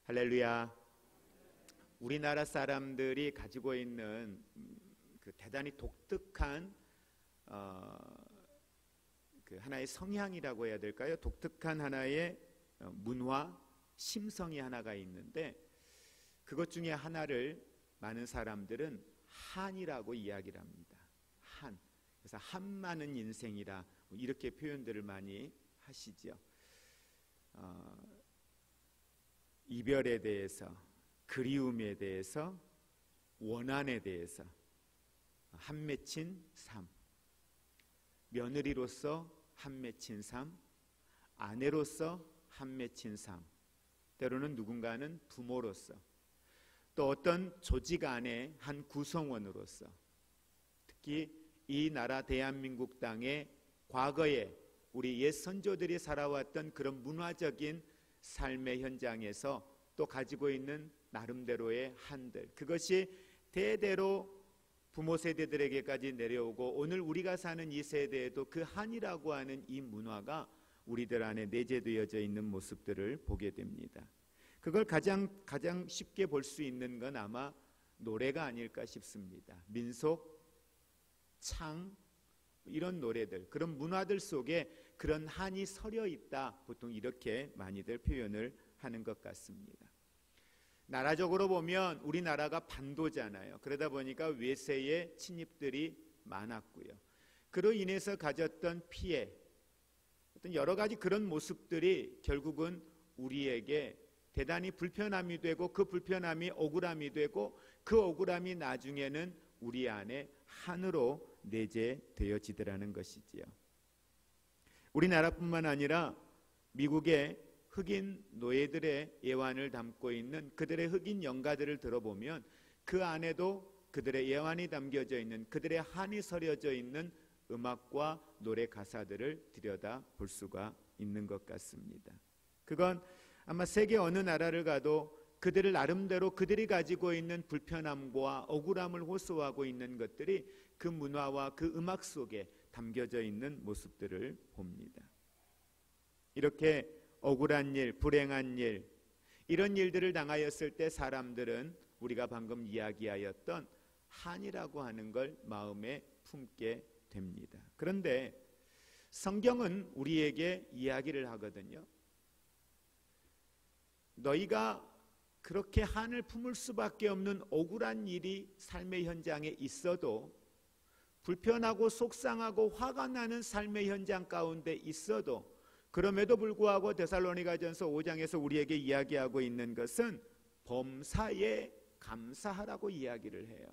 할렐루야. 우리나라 사람들이 가지고 있는 그 대단히 독특한 그 하나의 성향이라고 해야 될까요? 독특한 하나의 문화, 심성이 하나가 있는데, 그것 중에 하나를 많은 사람들은 한이라고 이야기를 합니다. 한. 그래서 한 많은 인생이라 이렇게 표현들을 많이 하시죠. 이별에 대해서, 그리움에 대해서, 원한에 대해서 한 맺힌 삶, 며느리로서 한 맺힌 삶, 아내로서 한 맺힌 삶, 때로는 누군가는 부모로서, 또 어떤 조직 안에 한 구성원으로서, 특히 이 나라 대한민국 땅의 과거에 우리 옛 선조들이 살아왔던 그런 문화적인 삶의 현장에서 또 가지고 있는 나름대로의 한들, 그것이 대대로 부모 세대들에게까지 내려오고 오늘 우리가 사는 이 세대에도 그 한이라고 하는 이 문화가 우리들 안에 내재되어져 있는 모습들을 보게 됩니다. 그걸 가장 쉽게 볼 수 있는 건 아마 노래가 아닐까 싶습니다. 민속, 창, 이런 노래들, 그런 문화들 속에 그런 한이 서려 있다, 보통 이렇게 많이들 표현을 하는 것 같습니다. 나라적으로 보면 우리나라가 반도잖아요. 그러다 보니까 외세의 침입들이 많았고요. 그로 인해서 가졌던 피해, 어떤 여러 가지 그런 모습들이 결국은 우리에게 대단히 불편함이 되고, 그 불편함이 억울함이 되고, 그 억울함이 나중에는 우리 안에 한으로 내재되어지더라는 것이지요. 우리나라뿐만 아니라 미국의 흑인 노예들의 애환을 담고 있는 그들의 흑인 연가들을 들어보면 그 안에도 그들의 애환이 담겨져 있는, 그들의 한이 서려져 있는 음악과 노래 가사들을 들여다 볼 수가 있는 것 같습니다. 그건 아마 세계 어느 나라를 가도 그들을 나름대로 그들이 가지고 있는 불편함과 억울함을 호소하고 있는 것들이 그 문화와 그 음악 속에 담겨져 있는 모습들을 봅니다. 이렇게 억울한 일, 불행한 일, 이런 일들을 당하였을 때 사람들은 우리가 방금 이야기하였던 한이라고 하는 걸 마음에 품게 됩니다. 그런데 성경은 우리에게 이야기를 하거든요. 너희가 그렇게 한을 품을 수밖에 없는 억울한 일이 삶의 현장에 있어도, 불편하고 속상하고 화가 나는 삶의 현장 가운데 있어도, 그럼에도 불구하고 데살로니가전서 5장에서 우리에게 이야기하고 있는 것은 범사에 감사하라고 이야기를 해요.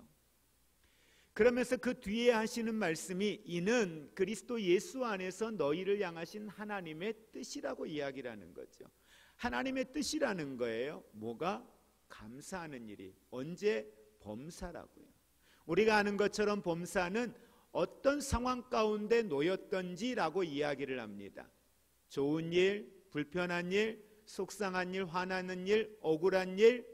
그러면서 그 뒤에 하시는 말씀이 이는 그리스도 예수 안에서 너희를 향하신 하나님의 뜻이라고 이야기를 하는 거죠. 하나님의 뜻이라는 거예요. 뭐가? 감사하는 일이. 언제? 범사라고요. 우리가 아는 것처럼 범사는 어떤 상황 가운데 놓였던지라고 이야기를 합니다. 좋은 일, 불편한 일, 속상한 일, 화나는 일, 억울한 일,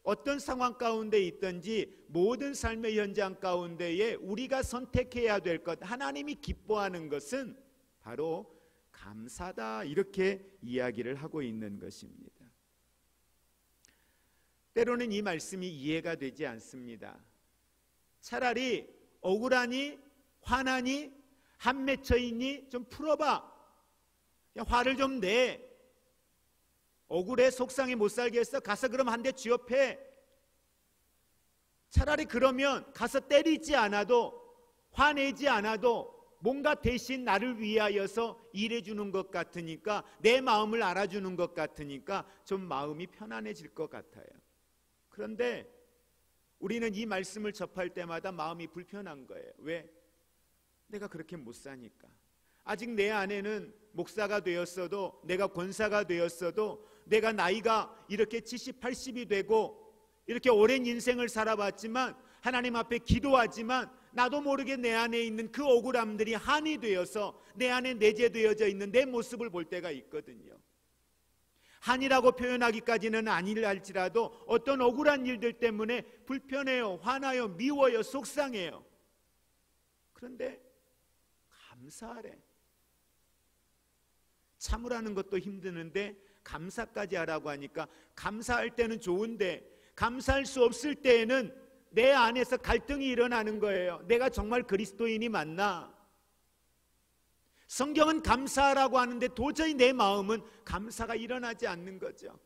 어떤 상황 가운데 있든지 모든 삶의 현장 가운데에 우리가 선택해야 될 것, 하나님이 기뻐하는 것은 바로 감사다, 이렇게 이야기를 하고 있는 것입니다. 때로는 이 말씀이 이해가 되지 않습니다. 차라리 억울하니, 화나니, 한 맺혀 있니, 좀 풀어봐. 화를 좀 내. 억울해, 속상해, 못 살겠어, 가서 그럼 한 대 쥐업해. 차라리 그러면 가서 때리지 않아도, 화내지 않아도 뭔가 대신 나를 위하여서 일해주는 것 같으니까, 내 마음을 알아주는 것 같으니까 좀 마음이 편안해질 것 같아요. 그런데 우리는 이 말씀을 접할 때마다 마음이 불편한 거예요. 왜? 내가 그렇게 못 사니까. 아직 내 안에는 목사가 되었어도, 내가 권사가 되었어도, 내가 나이가 이렇게 70, 80이 되고 이렇게 오랜 인생을 살아봤지만, 하나님 앞에 기도하지만 나도 모르게 내 안에 있는 그 억울함들이 한이 되어서 내 안에 내재되어져 있는 내 모습을 볼 때가 있거든요. 한이라고 표현하기까지는 아니랄지라도 어떤 억울한 일들 때문에 불편해요, 화나요, 미워요, 속상해요. 그런데 감사하래. 참으라는 것도 힘드는데 감사까지 하라고 하니까 감사할 때는 좋은데 감사할 수 없을 때에는 내 안에서 갈등이 일어나는 거예요. 내가 정말 그리스도인이 맞나? 성경은 감사하라고 하는데 도저히 내 마음은 감사가 일어나지 않는 거죠.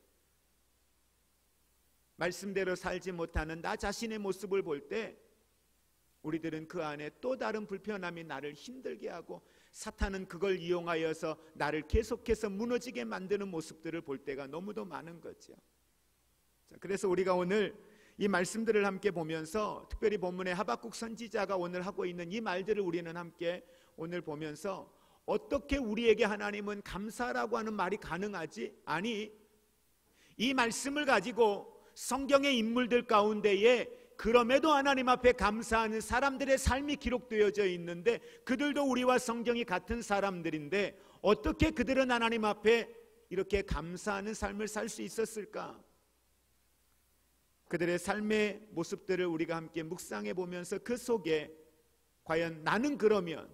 말씀대로 살지 못하는 나 자신의 모습을 볼 때 우리들은 그 안에 또 다른 불편함이 나를 힘들게 하고 사탄은 그걸 이용하여서 나를 계속해서 무너지게 만드는 모습들을 볼 때가 너무도 많은 거죠. 그래서 우리가 오늘 이 말씀들을 함께 보면서 특별히 본문의 하박국 선지자가 오늘 하고 있는 이 말들을 우리는 함께 오늘 보면서 어떻게 우리에게 하나님은 감사라고 하는 말이 가능하지? 아니, 이 말씀을 가지고 성경의 인물들 가운데에 그럼에도 하나님 앞에 감사하는 사람들의 삶이 기록되어져 있는데 그들도 우리와 성경이 같은 사람들인데 어떻게 그들은 하나님 앞에 이렇게 감사하는 삶을 살 수 있었을까? 그들의 삶의 모습들을 우리가 함께 묵상해 보면서 그 속에 과연 나는 그러면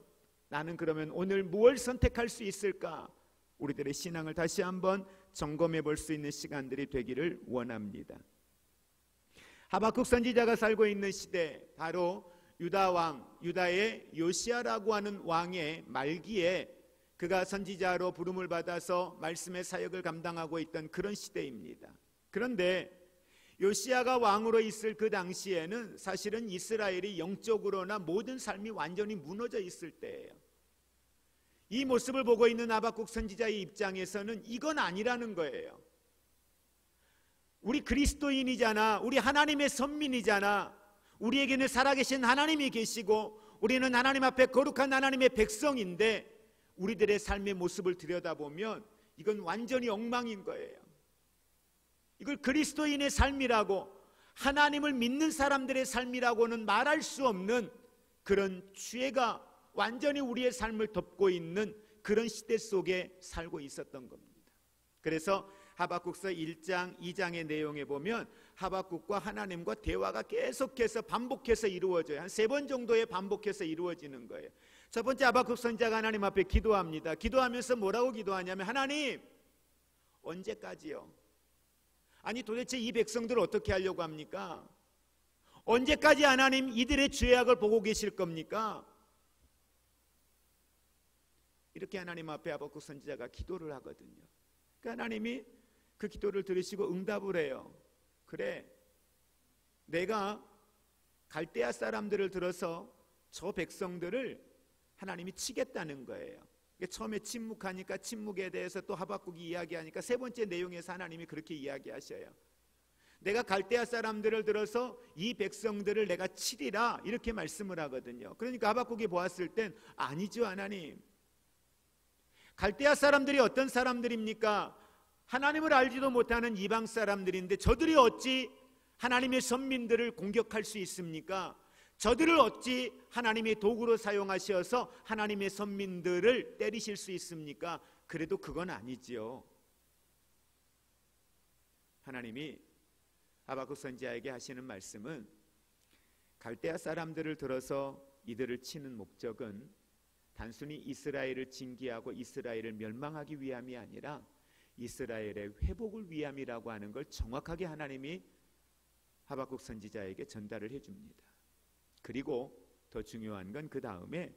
오늘 무엇을 선택할 수 있을까? 우리들의 신앙을 다시 한번 점검해 볼 수 있는 시간들이 되기를 원합니다. 하박국 선지자가 살고 있는 시대, 바로 유다의 요시야라고 하는 왕의 말기에 그가 선지자로 부름을 받아서 말씀의 사역을 감당하고 있던 그런 시대입니다. 그런데 요시야가 왕으로 있을 그 당시에는 사실은 이스라엘이 영적으로나 모든 삶이 완전히 무너져 있을 때예요. 이 모습을 보고 있는 하박국 선지자의 입장에서는 이건 아니라는 거예요. 우리 그리스도인이잖아. 우리 하나님의 선민이잖아. 우리에게는 살아계신 하나님이 계시고 우리는 하나님 앞에 거룩한 하나님의 백성인데 우리들의 삶의 모습을 들여다보면 이건 완전히 엉망인 거예요. 이걸 그리스도인의 삶이라고, 하나님을 믿는 사람들의 삶이라고는 말할 수 없는 그런 죄가 완전히 우리의 삶을 덮고 있는 그런 시대 속에 살고 있었던 겁니다. 그래서 하박국서 1장, 2장의 내용에 보면 하박국과 하나님과 대화가 계속해서 반복해서 이루어져요. 한 3번 정도의 반복해서 이루어지는 거예요. 첫 번째, 하박국 선지자가 하나님 앞에 기도합니다. 기도하면서 뭐라고 기도하냐면, 하나님, 언제까지요? 아니, 도대체 이 백성들을 어떻게 하려고 합니까? 언제까지 하나님 이들의 죄악을 보고 계실 겁니까? 이렇게 하나님 앞에 하박국 선지자가 기도를 하거든요. 그러니까 하나님이 그 기도를 들으시고 응답을 해요. 그래, 내가 갈대아 사람들을 들어서 저 백성들을 하나님이 치겠다는 거예요. 처음에 침묵하니까 침묵에 대해서 또 하박국이 이야기하니까 세 번째 내용에서 하나님이 그렇게 이야기하셔요. 내가 갈대아 사람들을 들어서 이 백성들을 내가 치리라, 이렇게 말씀을 하거든요. 그러니까 하박국이 보았을 땐 아니죠, 하나님. 갈대아 사람들이 어떤 사람들입니까? 하나님을 알지도 못하는 이방 사람들인데 저들이 어찌 하나님의 선민들을 공격할 수 있습니까? 저들을 어찌 하나님의 도구로 사용하셔서 하나님의 선민들을 때리실 수 있습니까? 그래도 그건 아니지요. 하나님이 하박국 선지자에게 하시는 말씀은, 갈대아 사람들을 들어서 이들을 치는 목적은 단순히 이스라엘을 징계하고 이스라엘을 멸망하기 위함이 아니라 이스라엘의 회복을 위함이라고 하는 걸 정확하게 하나님이 하박국 선지자에게 전달을 해줍니다. 그리고 더 중요한 건 그 다음에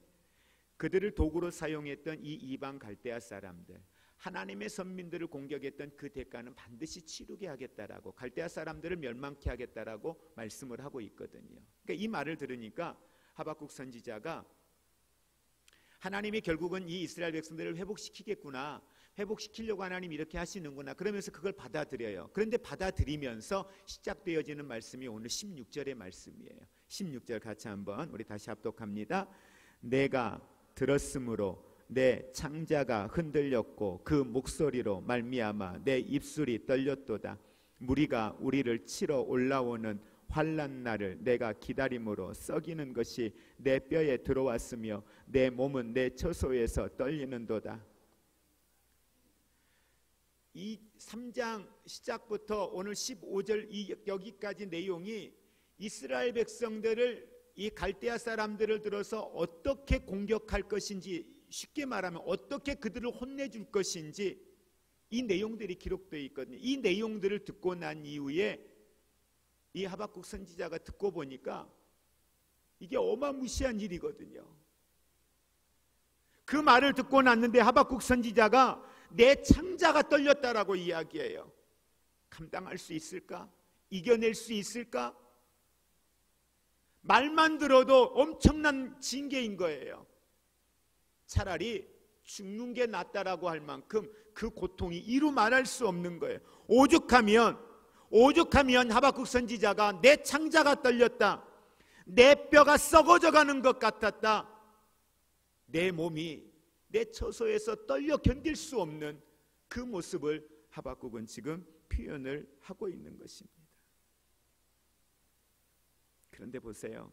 그들을 도구로 사용했던 이 이방 갈대아 사람들, 하나님의 선민들을 공격했던 그 대가는 반드시 치르게 하겠다라고, 갈대아 사람들을 멸망케 하겠다라고 말씀을 하고 있거든요. 그러니까 이 말을 들으니까 하박국 선지자가 하나님이 결국은 이 이스라엘 백성들을 회복시키겠구나, 회복시키려고 하나님 이렇게 하시는구나, 그러면서 그걸 받아들여요. 그런데 받아들이면서 시작되어지는 말씀이 오늘 16절의 말씀이에요. 16절 같이 한번 우리 다시 합독합니다. 내가 들었으므로 내 창자가 흔들렸고 그 목소리로 말미암아 내 입술이 떨렸도다. 무리가 우리를 치러 올라오는 환난 날을 내가 기다림으로 썩이는 것이 내 뼈에 들어왔으며 내 몸은 내 처소에서 떨리는도다. 이 3장 시작부터 오늘 15절 여기까지 내용이 이스라엘 백성들을, 이 갈대아 사람들을 들어서 어떻게 공격할 것인지, 쉽게 말하면 어떻게 그들을 혼내줄 것인지, 이 내용들이 기록되어 있거든요. 이 내용들을 듣고 난 이후에 이 하박국 선지자가 듣고 보니까 이게 어마무시한 일이거든요. 그 말을 듣고 났는데 하박국 선지자가 내 창자가 떨렸다라고 이야기해요. 감당할 수 있을까? 이겨낼 수 있을까? 말만 들어도 엄청난 징계인 거예요. 차라리 죽는 게 낫다라고 할 만큼 그 고통이 이루 말할 수 없는 거예요. 오죽하면 하박국 선지자가 내 창자가 떨렸다, 내 뼈가 썩어져 가는 것 같았다, 내 몸이 내 처소에서 떨려 견딜 수 없는 그 모습을 하박국은 지금 표현을 하고 있는 것입니다. 그런데 보세요.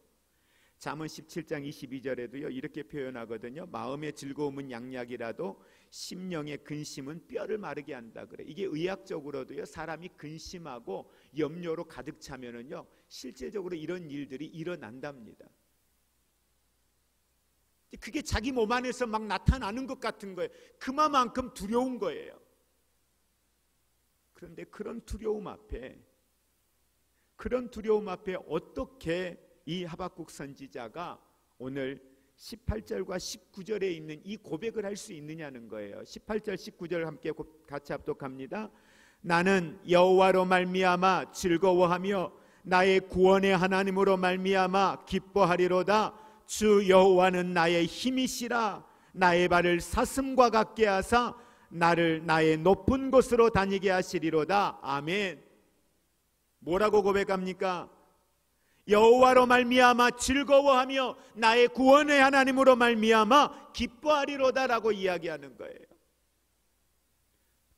잠언 17장 22절에도요 이렇게 표현하거든요. 마음의 즐거움은 양약이라도 심령의 근심은 뼈를 마르게 한다 그래. 이게 의학적으로도요 사람이 근심하고 염려로 가득 차면은요 실제적으로 이런 일들이 일어난답니다. 그게 자기 몸 안에서 막 나타나는 것 같은 거예요. 그만큼 두려운 거예요. 그런데 그런 두려움 앞에 어떻게 이 하박국 선지자가 오늘 18절과 19절에 있는 이 고백을 할 수 있느냐는 거예요. 18절 19절 함께 같이 합독합니다. 나는 여호와로 말미암아 즐거워하며 나의 구원의 하나님으로 말미암아 기뻐하리로다. 주 여호와는 나의 힘이시라. 나의 발을 사슴과 같게 하사 나를 나의 높은 곳으로 다니게 하시리로다. 아멘. 뭐라고 고백합니까? 여호와로 말미암아 즐거워하며 나의 구원의 하나님으로 말미암아 기뻐하리로다라고 이야기하는 거예요.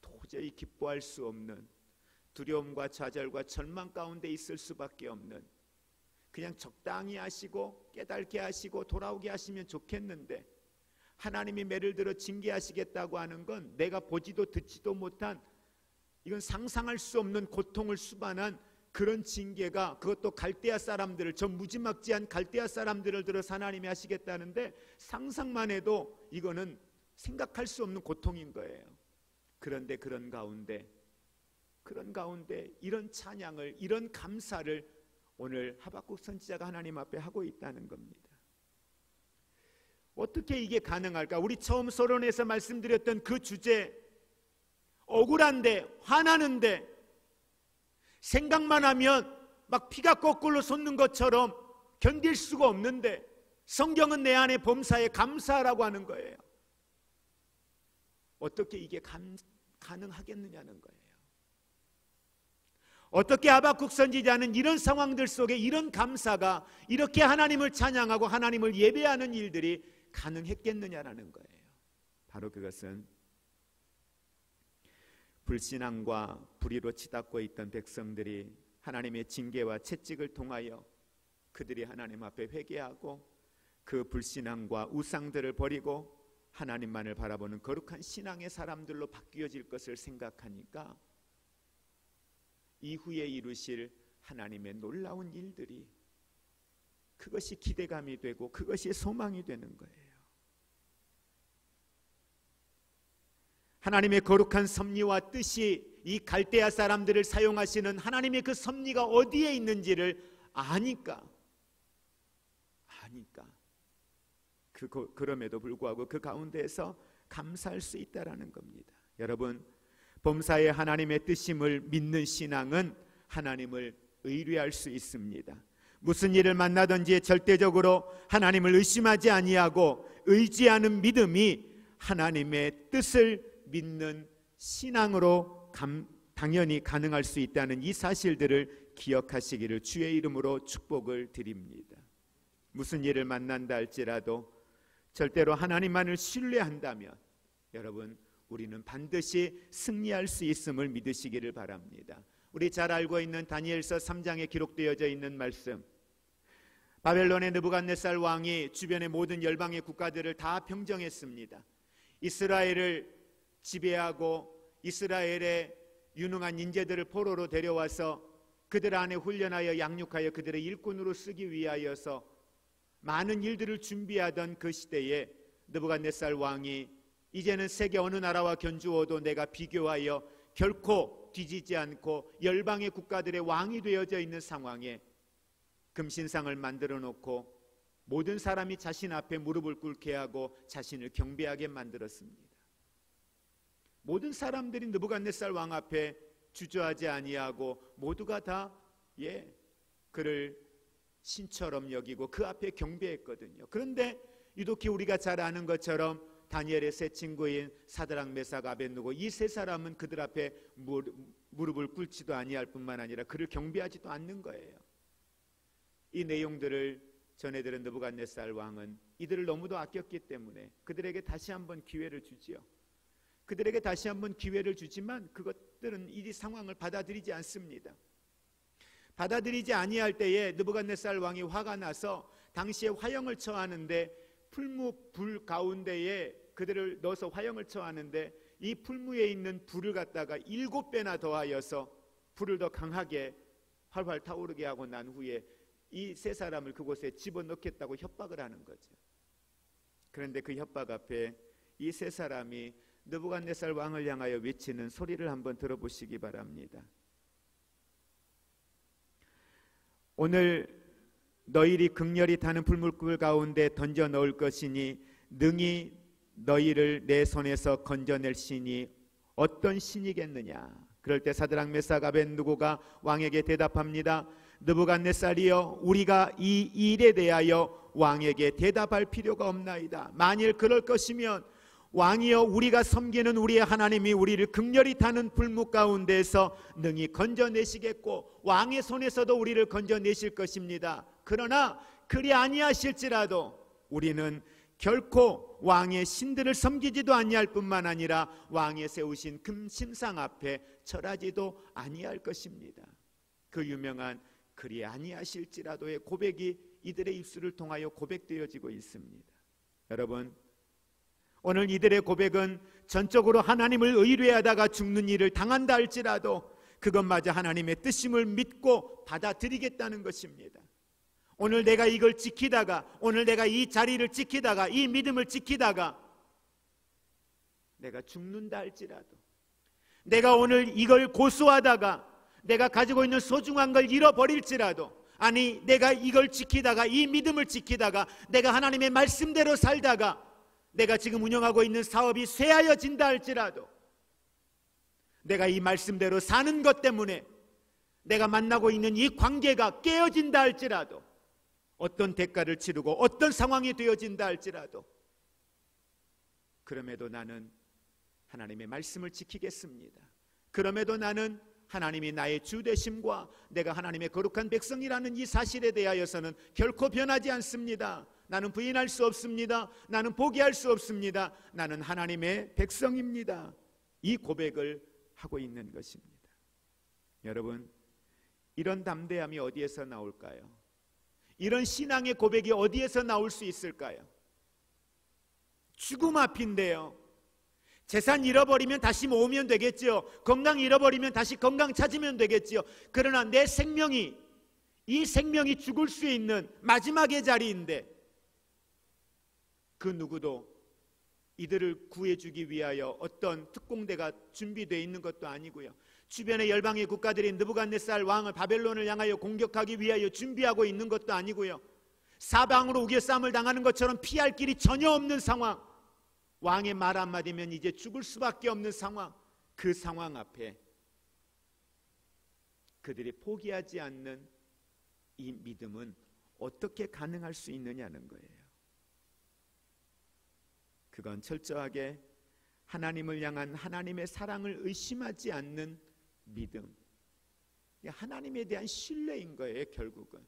도저히 기뻐할 수 없는 두려움과 좌절과 절망 가운데 있을 수밖에 없는, 그냥 적당히 하시고 깨닫게 하시고 돌아오게 하시면 좋겠는데 하나님이 매를 들어 징계하시겠다고 하는 건 내가 보지도 듣지도 못한, 이건 상상할 수 없는 고통을 수반한 그런 징계가, 그것도 갈대아 사람들을, 저 무지막지한 갈대아 사람들을 들어서 하나님이 하시겠다는데 상상만 해도 이거는 생각할 수 없는 고통인 거예요. 그런데 그런 가운데 이런 찬양을, 이런 감사를 오늘 하박국 선지자가 하나님 앞에 하고 있다는 겁니다. 어떻게 이게 가능할까? 우리 처음 서론에서 말씀드렸던 그 주제, 억울한데 화나는데 생각만 하면 막 피가 거꾸로 솟는 것처럼 견딜 수가 없는데 성경은 내 안에 범사에 감사하라고 하는 거예요. 어떻게 이게 가능하겠느냐는 거예요. 어떻게 하박국 선지자는 이런 상황들 속에 이런 감사가, 이렇게 하나님을 찬양하고 하나님을 예배하는 일들이 가능했겠느냐라는 거예요. 바로 그것은 불신앙과 불의로 치닫고 있던 백성들이 하나님의 징계와 채찍을 통하여 그들이 하나님 앞에 회개하고 그 불신앙과 우상들을 버리고 하나님만을 바라보는 거룩한 신앙의 사람들로 바뀌어질 것을 생각하니까 이후에 이루실 하나님의 놀라운 일들이, 그것이 기대감이 되고 그것이 소망이 되는 거예요. 하나님의 거룩한 섭리와 뜻이 이 갈대아 사람들을 사용하시는 하나님의 그 섭리가 어디에 있는지를 아니까 그럼에도 불구하고 그 가운데에서 감사할 수 있다라는 겁니다. 여러분, 범사에 하나님의 뜻임을 믿는 신앙은 하나님을 의뢰할 수 있습니다. 무슨 일을 만나든지 절대적으로 하나님을 의심하지 아니하고 의지하는 믿음이 하나님의 뜻을 믿는 신앙으로 당연히 가능할 수 있다는 이 사실들을 기억하시기를 주의 이름으로 축복을 드립니다. 무슨 일을 만난다 할지라도 절대로 하나님만을 신뢰한다면 여러분, 우리는 반드시 승리할 수 있음을 믿으시기를 바랍니다. 우리 잘 알고 있는 다니엘서 3장에 기록되어져 있는 말씀, 바벨론의 느부갓네살 왕이 주변의 모든 열방의 국가들을 다 평정했습니다. 이스라엘을 지배하고 이스라엘의 유능한 인재들을 포로로 데려와서 그들 안에 훈련하여 양육하여 그들의 일꾼으로 쓰기 위하여서 많은 일들을 준비하던 그 시대에 느부갓네살 왕이 이제는 세계 어느 나라와 견주어도 내가 비교하여 결코 뒤지지 않고 열방의 국가들의 왕이 되어져 있는 상황에 금신상을 만들어 놓고 모든 사람이 자신 앞에 무릎을 꿇게 하고 자신을 경배하게 만들었습니다. 모든 사람들이 느부갓네살 왕 앞에 주저하지 아니하고 모두가 다 그를 신처럼 여기고 그 앞에 경배했거든요. 그런데 유독히 우리가 잘 아는 것처럼 다니엘의 세 친구인 사드락, 메삭, 아벳느고 이 세 사람은 그들 앞에 무릎을 꿇지도 아니할 뿐만 아니라 그를 경배하지도 않는 거예요. 이 내용들을 전해들은 느부갓네살 왕은 이들을 너무도 아꼈기 때문에 그들에게 다시 한번 기회를 주지요. 그들에게 다시 한번 기회를 주지만 그것들은 이 상황을 받아들이지 않습니다. 받아들이지 아니할 때에 느부갓네살 왕이 화가 나서 당시에 화형을 처하는데 풀무 가운데에 그들을 넣어서 화형을 처하는데 이 풀무에 있는 불을 갖다가 7배나 더하여서 불을 더 강하게 활활 타오르게 하고 난 후에 이 세 사람을 그곳에 집어넣겠다고 협박을 하는 거죠. 그런데 그 협박 앞에 이 세 사람이 느부갓네살 왕을 향하여 외치는 소리를 한번 들어보시기 바랍니다. 오늘 너희를 극렬히 타는 불물불 가운데 던져 넣을 것이니 능히 너희를 내 손에서 건져낼 신이 어떤 신이겠느냐. 그럴 때 사드락, 메삭, 아벳느고가 왕에게 대답합니다. 느부갓네살이여, 우리가 이 일에 대하여 왕에게 대답할 필요가 없나이다. 만일 그럴 것이면 왕이여, 우리가 섬기는 우리의 하나님이 우리를 극렬히 타는 불무 가운데에서 능히 건져내시겠고 왕의 손에서도 우리를 건져내실 것입니다. 그러나 그리 아니하실지라도 우리는 결코 왕의 신들을 섬기지도 아니할 뿐만 아니라 왕의 세우신 금신상 앞에 절하지도 아니할 것입니다. 그 유명한 그리 아니하실지라도의 고백이 이들의 입술을 통하여 고백되어지고 있습니다. 여러분, 오늘 이들의 고백은 전적으로 하나님을 의뢰하다가 죽는 일을 당한다 할지라도 그것마저 하나님의 뜻임을 믿고 받아들이겠다는 것입니다. 오늘 내가 이걸 지키다가, 오늘 내가 이 자리를 지키다가, 이 믿음을 지키다가 내가 죽는다 할지라도, 내가 오늘 이걸 고수하다가 내가 가지고 있는 소중한 걸 잃어버릴지라도, 아니 내가 이걸 지키다가, 이 믿음을 지키다가 내가 하나님의 말씀대로 살다가 내가 지금 운영하고 있는 사업이 쇠하여진다 할지라도, 내가 이 말씀대로 사는 것 때문에 내가 만나고 있는 이 관계가 깨어진다 할지라도, 어떤 대가를 치르고 어떤 상황이 되어진다 할지라도, 그럼에도 나는 하나님의 말씀을 지키겠습니다. 그럼에도 나는 하나님이 나의 주 되심과 내가 하나님의 거룩한 백성이라는 이 사실에 대하여서는 결코 변하지 않습니다. 나는 부인할 수 없습니다. 나는 포기할 수 없습니다. 나는 하나님의 백성입니다. 이 고백을 하고 있는 것입니다. 여러분, 이런 담대함이 어디에서 나올까요? 이런 신앙의 고백이 어디에서 나올 수 있을까요? 죽음 앞인데요. 재산 잃어버리면 다시 모으면 되겠지요. 건강 잃어버리면 다시 건강 찾으면 되겠지요. 그러나 내 생명이, 이 생명이 죽을 수 있는 마지막의 자리인데 그 누구도 이들을 구해주기 위하여 어떤 특공대가 준비되어 있는 것도 아니고요. 주변의 열방의 국가들이 느부갓네살 왕을, 바벨론을 향하여 공격하기 위하여 준비하고 있는 것도 아니고요. 사방으로 우겨싸움을 당하는 것처럼 피할 길이 전혀 없는 상황, 왕의 말 한마디면 이제 죽을 수밖에 없는 상황, 그 상황 앞에 그들이 포기하지 않는 이 믿음은 어떻게 가능할 수 있느냐는 거예요. 그건 철저하게 하나님을 향한 하나님의 사랑을 의심하지 않는 믿음, 하나님에 대한 신뢰인 거예요. 결국은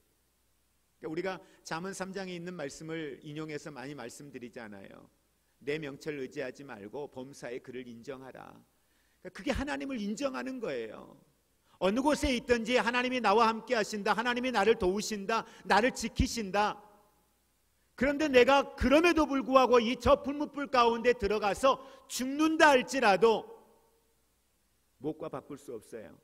우리가 잠언 3장에 있는 말씀을 인용해서 많이 말씀드리잖아요. 내 명철을 의지하지 말고 범사의 그를 인정하라. 그게 하나님을 인정하는 거예요. 어느 곳에 있든지 하나님이 나와 함께 하신다, 하나님이 나를 도우신다, 나를 지키신다. 그런데 내가 그럼에도 불구하고 이 저 불무불 가운데 들어가서 죽는다 할지라도 무엇과 바꿀 수 없어요.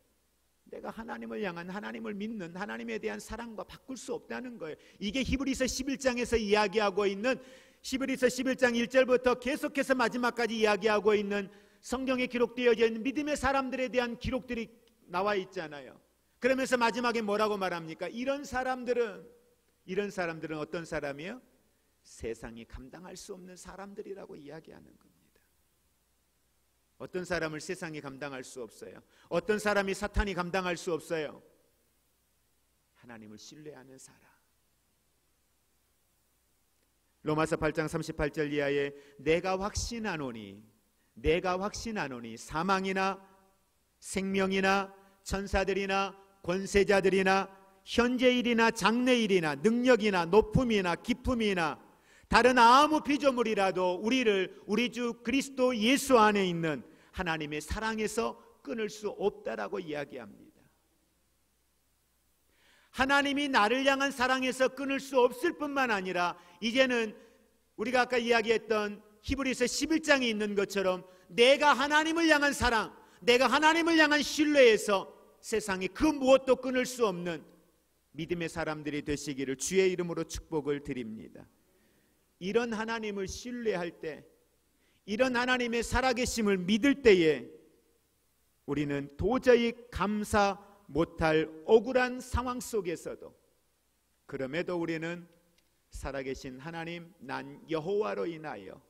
내가 하나님을 향한, 하나님을 믿는 하나님에 대한 사랑과 바꿀 수 없다는 거예요. 이게 히브리서 11장에서 이야기하고 있는 히브리서 11장 1절부터 계속해서 마지막까지 이야기하고 있는 성경에 기록되어 있는 믿음의 사람들에 대한 기록들이 나와 있잖아요. 그러면서 마지막에 뭐라고 말합니까? 이런 사람들은 어떤 사람이에요? 세상이 감당할 수 없는 사람들이라고 이야기하는 겁니다. 어떤 사람을 세상이 감당할 수 없어요. 어떤 사람이 사탄이 감당할 수 없어요. 하나님을 신뢰하는 사람. 로마서 8장 38절 이하에 내가 확신하노니 사망이나 생명이나 천사들이나 권세자들이나 현재일이나 장래일이나 능력이나 높음이나 깊음이나 다른 아무 피조물이라도 우리를 우리 주 그리스도 예수 안에 있는 하나님의 사랑에서 끊을 수 없다라고 이야기합니다. 하나님이 나를 향한 사랑에서 끊을 수 없을 뿐만 아니라 이제는 우리가 아까 이야기했던 히브리서 11장에 있는 것처럼 내가 하나님을 향한 사랑, 내가 하나님을 향한 신뢰에서 세상에 그 무엇도 끊을 수 없는 믿음의 사람들이 되시기를 주의 이름으로 축복을 드립니다. 이런 하나님을 신뢰할 때, 이런 하나님의 살아계심을 믿을 때에 우리는 도저히 감사 못할 억울한 상황 속에서도 그럼에도 우리는 살아계신 하나님 난 여호와로 인하여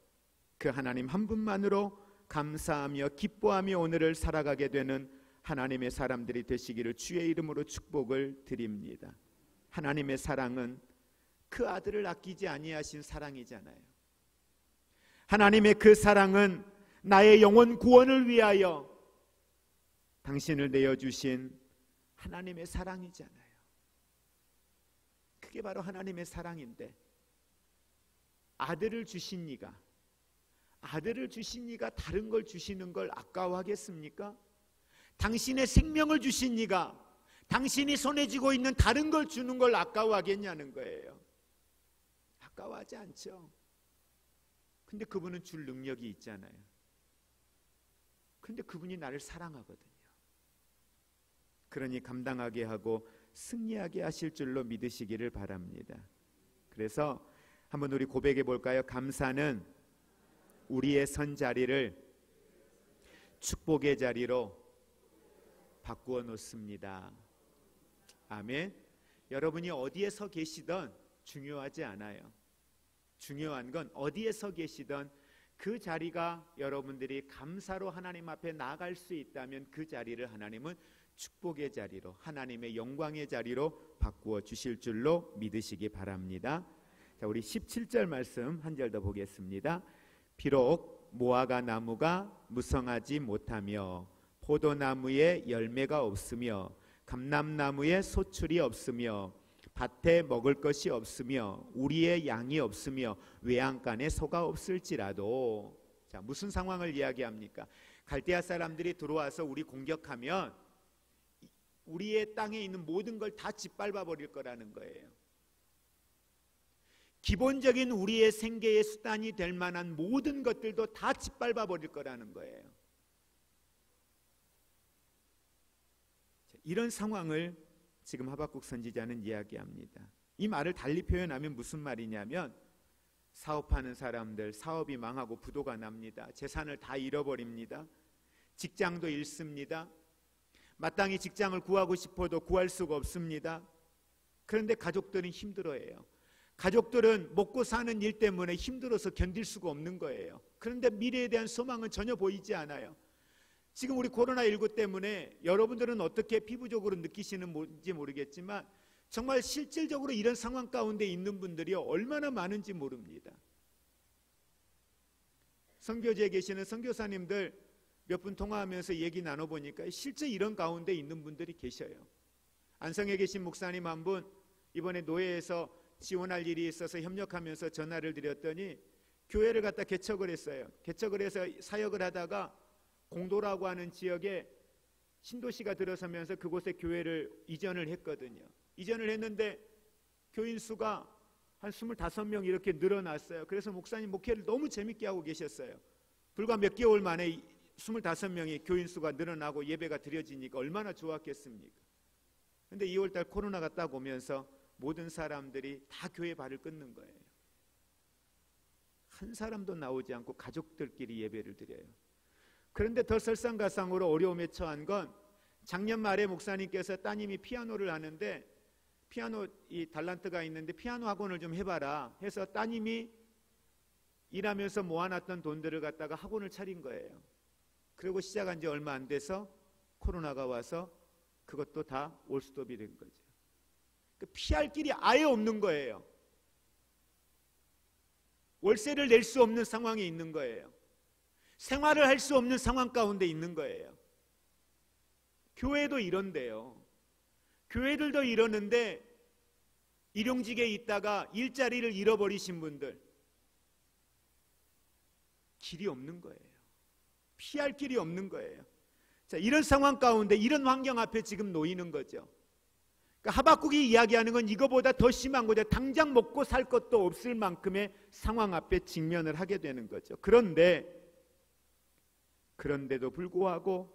그 하나님 한 분만으로 감사하며 기뻐하며 오늘을 살아가게 되는 하나님의 사람들이 되시기를 주의 이름으로 축복을 드립니다. 하나님의 사랑은 그 아들을 아끼지 아니하신 사랑이잖아요. 하나님의 그 사랑은 나의 영혼 구원을 위하여 당신을 내어주신 하나님의 사랑이잖아요. 그게 바로 하나님의 사랑인데 아들을 주신 이가 다른 걸 주시는 걸 아까워하겠습니까? 당신의 생명을 주신 이가 당신이 손에 쥐고 있는 다른 걸 주는 걸 아까워하겠냐는 거예요. 아까워하지 않죠. 근데 그분은 줄 능력이 있잖아요. 근데 그분이 나를 사랑하거든요. 그러니 감당하게 하고 승리하게 하실 줄로 믿으시기를 바랍니다. 그래서 한번 우리 고백해 볼까요? 감사는 우리의 선 자리를 축복의 자리로 바꾸어 놓습니다. 아멘. 여러분이 어디에 서 계시든 중요하지 않아요. 중요한 건 어디에 서 계시든 그 자리가 여러분들이 감사로 하나님 앞에 나아갈 수 있다면 그 자리를 하나님은 축복의 자리로, 하나님의 영광의 자리로 바꾸어 주실 줄로 믿으시기 바랍니다. 자, 우리 17절 말씀 한 절 더 보겠습니다. 비록 무화과 나무가 무성하지 못하며 포도나무에 열매가 없으며 감람나무에 소출이 없으며 밭에 먹을 것이 없으며 우리의 양이 없으며 외양간에 소가 없을지라도. 자, 무슨 상황을 이야기합니까? 갈대아 사람들이 들어와서 우리 공격하면 우리의 땅에 있는 모든 걸 다 짓밟아 버릴 거라는 거예요. 기본적인 우리의 생계의 수단이 될 만한 모든 것들도 다 짓밟아 버릴 거라는 거예요. 이런 상황을 지금 하박국 선지자는 이야기합니다. 이 말을 달리 표현하면 무슨 말이냐면 사업하는 사람들 사업이 망하고 부도가 납니다. 재산을 다 잃어버립니다. 직장도 잃습니다. 마땅히 직장을 구하고 싶어도 구할 수가 없습니다. 그런데 가족들은 힘들어해요. 가족들은 먹고 사는 일 때문에 힘들어서 견딜 수가 없는 거예요. 그런데 미래에 대한 소망은 전혀 보이지 않아요. 지금 우리 코로나19 때문에 여러분들은 어떻게 피부적으로 느끼시는지 모르겠지만 정말 실질적으로 이런 상황 가운데 있는 분들이 얼마나 많은지 모릅니다. 선교지에 계시는 선교사님들 몇 분 통화하면서 얘기 나눠보니까 실제 이런 가운데 있는 분들이 계셔요. 안성에 계신 목사님 한 분 이번에 노예에서 지원할 일이 있어서 협력하면서 전화를 드렸더니 교회를 갖다 개척을 했어요. 개척을 해서 사역을 하다가 공도라고 하는 지역에 신도시가 들어서면서 그곳에 교회를 이전을 했거든요. 이전을 했는데 교인 수가 한 25명 이렇게 늘어났어요. 그래서 목사님 목회를 너무 재밌게 하고 계셨어요. 불과 몇 개월 만에 25명의 교인 수가 늘어나고 예배가 드려지니까 얼마나 좋았겠습니까? 그런데 2월달 코로나가 딱 오면서 모든 사람들이 다 교회 발을 끊는 거예요. 한 사람도 나오지 않고 가족들끼리 예배를 드려요. 그런데 더 설상가상으로 어려움에 처한 건 작년 말에 목사님께서 따님이 피아노를 하는데 피아노 이 달란트가 있는데 피아노 학원을 좀 해봐라 해서 따님이 일하면서 모아놨던 돈들을 갖다가 학원을 차린 거예요. 그리고 시작한 지 얼마 안 돼서 코로나가 와서 그것도 다 올스톱이 된 거죠. 피할 길이 아예 없는 거예요. 월세를 낼 수 없는 상황에 있는 거예요. 생활을 할 수 없는 상황 가운데 있는 거예요. 교회도 이런데요. 교회들도 이러는데 일용직에 있다가 일자리를 잃어버리신 분들 길이 없는 거예요. 피할 길이 없는 거예요. 자, 이런 상황 가운데 이런 환경 앞에 지금 놓이는 거죠. 그러니까 하박국이 이야기하는 건 이거보다 더 심한 거죠. 당장 먹고 살 것도 없을 만큼의 상황 앞에 직면을 하게 되는 거죠. 그런데도 불구하고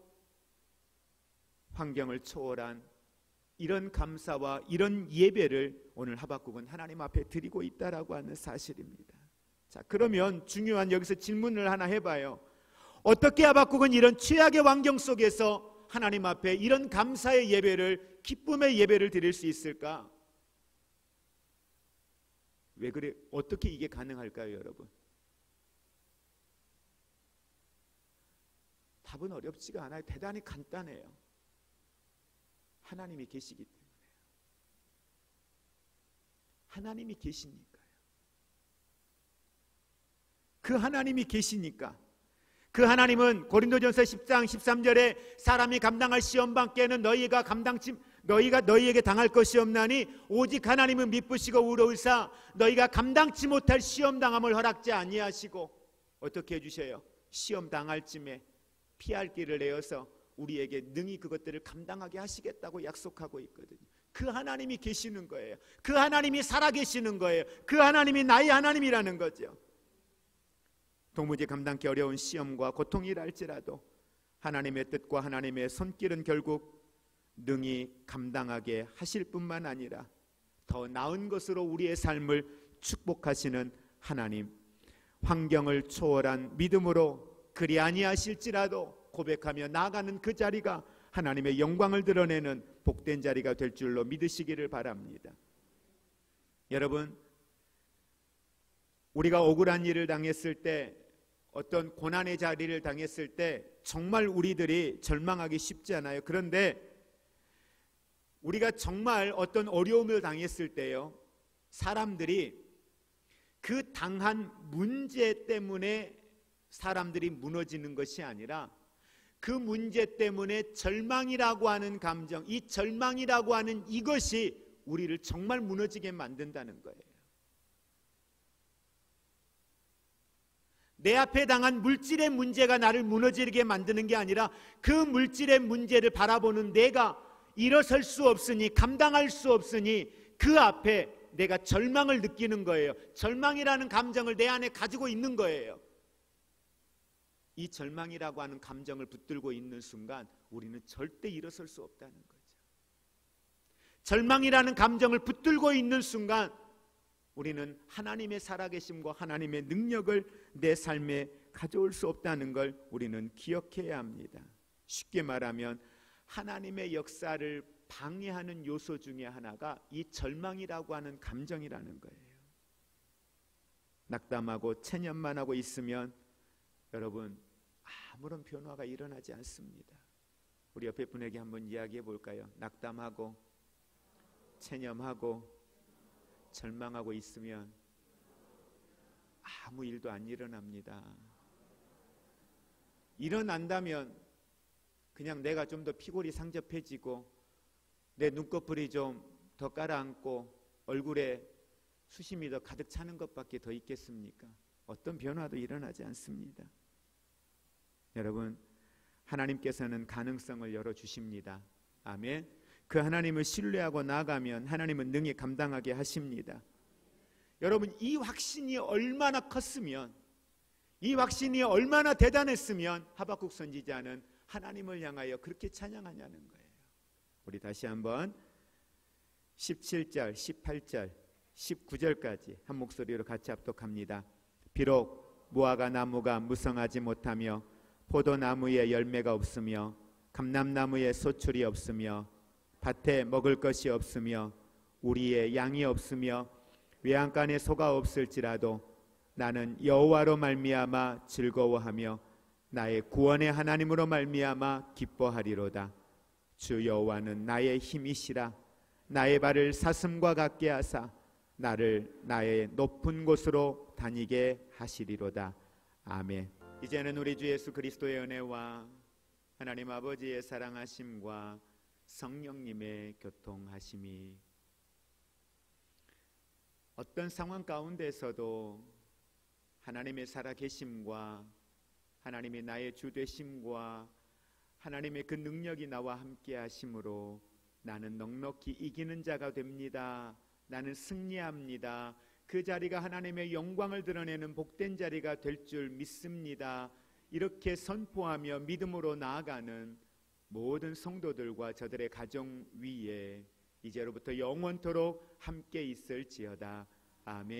환경을 초월한 이런 감사와 이런 예배를 오늘 하박국은 하나님 앞에 드리고 있다라고 하는 사실입니다. 자, 그러면 중요한 여기서 질문을 하나 해봐요. 어떻게 하박국은 이런 최악의 환경 속에서 하나님 앞에 이런 감사의 예배를, 기쁨의 예배를 드릴 수 있을까? 왜 그래? 어떻게 이게 가능할까요, 여러분? 답은 어렵지가 않아요. 대단히 간단해요. 하나님이 계시기 때문에요. 하나님이 계시니까요. 그 하나님이 계시니까. 그 하나님은 고린도전서 10장 13절에 사람이 감당할 시험 밖에는 너희가 너희에게 당할 것이 없나니 오직 하나님은 미쁘시고 의로우사 너희가 감당치 못할 시험 당함을 허락지 아니하시고 어떻게 해주셔요? 시험 당할 쯤에 피할 길을 내어서 우리에게 능히 그것들을 감당하게 하시겠다고 약속하고 있거든요. 그 하나님이 계시는 거예요. 그 하나님이 살아계시는 거예요. 그 하나님이 나의 하나님이라는 거죠. 도무지 감당하기 어려운 시험과 고통이라 할지라도 하나님의 뜻과 하나님의 손길은 결국 능히 감당하게 하실 뿐만 아니라 더 나은 것으로 우리의 삶을 축복하시는 하나님, 환경을 초월한 믿음으로 그리 아니하실지라도 고백하며 나아가는 그 자리가 하나님의 영광을 드러내는 복된 자리가 될 줄로 믿으시기를 바랍니다. 여러분, 우리가 억울한 일을 당했을 때, 어떤 고난의 자리를 당했을 때 정말 우리들이 절망하기 쉽지 않아요. 그런데 우리가 정말 어떤 어려움을 당했을 때요, 사람들이 그 당한 문제 때문에 사람들이 무너지는 것이 아니라 그 문제 때문에 절망이라고 하는 감정, 이 절망이라고 하는 이것이 우리를 정말 무너지게 만든다는 거예요. 내 앞에 당한 물질의 문제가 나를 무너지게 만드는 게 아니라 그 물질의 문제를 바라보는 내가 일어설 수 없으니, 감당할 수 없으니 그 앞에 내가 절망을 느끼는 거예요. 절망이라는 감정을 내 안에 가지고 있는 거예요. 이 절망이라고 하는 감정을 붙들고 있는 순간 우리는 절대 일어설 수 없다는 거죠. 절망이라는 감정을 붙들고 있는 순간 우리는 하나님의 살아계심과 하나님의 능력을 내 삶에 가져올 수 없다는 걸 우리는 기억해야 합니다. 쉽게 말하면 하나님의 역사를 방해하는 요소 중에 하나가 이 절망이라고 하는 감정이라는 거예요. 낙담하고 체념만 하고 있으면 여러분 아무런 변화가 일어나지 않습니다. 우리 옆에 분에게 한번 이야기해 볼까요? 낙담하고 체념하고 절망하고 있으면 아무 일도 안 일어납니다. 일어난다면 그냥 내가 좀 더 피골이 상접해지고 내 눈꺼풀이 좀 더 깔아앉고 얼굴에 수심이 더 가득 차는 것밖에 더 있겠습니까? 어떤 변화도 일어나지 않습니다. 여러분, 하나님께서는 가능성을 열어주십니다. 아멘. 그 하나님을 신뢰하고 나아가면 하나님은 능히 감당하게 하십니다. 여러분, 이 확신이 얼마나 컸으면, 이 확신이 얼마나 대단했으면 하박국 선지자는 하나님을 향하여 그렇게 찬양하냐는 거예요. 우리 다시 한번 17절, 18절, 19절까지 한 목소리로 같이 합독합니다. 비록 무화과 나무가 무성하지 못하며 포도나무에 열매가 없으며 감람나무에 소출이 없으며 밭에 먹을 것이 없으며 우리의 양이 없으며 외양간에 소가 없을지라도 나는 여호와로 말미암아 즐거워하며 나의 구원의 하나님으로 말미암아 기뻐하리로다. 주 여호와는 나의 힘이시라. 나의 발을 사슴과 같게 하사 나를 나의 높은 곳으로 다니게 하시리로다. 아멘. 이제는 우리 주 예수 그리스도의 은혜와 하나님 아버지의 사랑하심과 성령님의 교통하심이 어떤 상황 가운데서도 하나님의 살아계심과 하나님의 나의 주 되심과 하나님의 그 능력이 나와 함께 하심으로 나는 넉넉히 이기는 자가 됩니다. 나는 승리합니다. 그 자리가 하나님의 영광을 드러내는 복된 자리가 될 줄 믿습니다. 이렇게 선포하며 믿음으로 나아가는 모든 성도들과 저들의 가정 위에 이제로부터 영원토록 함께 있을지어다. 아멘.